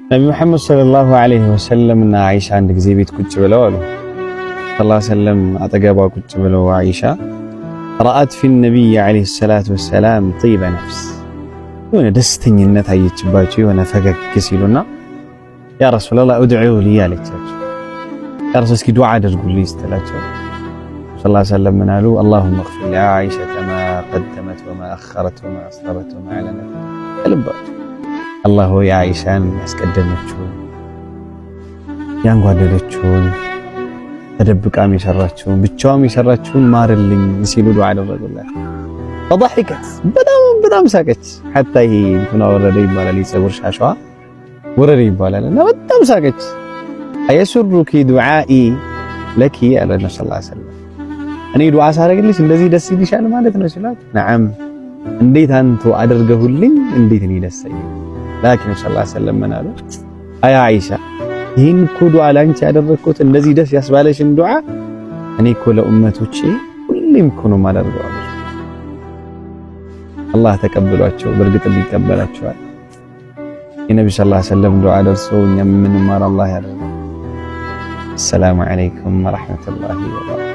ነቢ መሐመድ ሰለላሁ ዐለይሂ ወሰለም እና አይሻ አንድ ጊዜ ቤት ቁጭ ብለው አሉ ሰለላሁ ዐለይሂ ወሰለም አጠገቧ ቁጭ ብለው አይሻ ረአት ፊ ነቢይ ዐለይሂ ሰላቱ ወሰላም ጢበ ነፍስ የሆነ ደስተኝነት አየችባቸው የሆነ ፈገግ ሲሉና ያ ረሱላህ ኡድዑ ሊ አለቻቸው። ያ ረሱል እስኪ ዱዓ አድርጉልኝ ስትላቸው ሰለላሁ ዐለይሂ ወሰለም ምን አሉ? አላሁመ እግፊር ሊዓኢሻ ማ ቀደመት ወማ አኸረት ወማ አስረረት ወማ አዕለነት ልባቸው አላህ ሆይ አይሻን ያስቀደመችውን ያንጓደለችውን ተደብቃም የሰራችውን ብቻዋም የሰራችውን ማርልኝ ሲሉ ዱዓ አደረጉላት። ፈضحكت በጣም ሳቀች። ሐታ ይሄ እንትና ወረደ ይባላል የፀጉር ሻሽዋ ወረደ ይባላል እና በጣም ሳቀች። አየሱሩኪ ዱዓኢ ለኪ አለ ነብዩ ሰለላሁ ዐለይሂ ወሰለም እኔ ዱዓ ሳረግልሽ እንደዚህ ደስ ይልሻል ማለት ነው ሲላት ነዓም እንዴት አንተ አደርገሁልኝ እንዴት እኔ ደስ ይለኝ ላኪን ሰለላሁ ዐለይሂ ወሰለም ምን አሉ? አያ አይሻ ይህን እኮ ዱዓ ላንቺ ያደረግኩት እንደዚህ ደስ ያስባለሽን ዱዓ እኔ እኮ ለኡመቶቼ ሁሌም እኮ ነው የማደርገው። አላህ ተቀብሏቸው በእርግጥ ሊቀበላቸዋል። የነብዩ ሰለላሁ ዐለይሂ ወሰለም ዱዓ ደርሶ እኛም የምንማር አላህ ያደርገን። አሰላሙ ዐለይኩም ወረሕመቱላሂ ወበረካቱህ።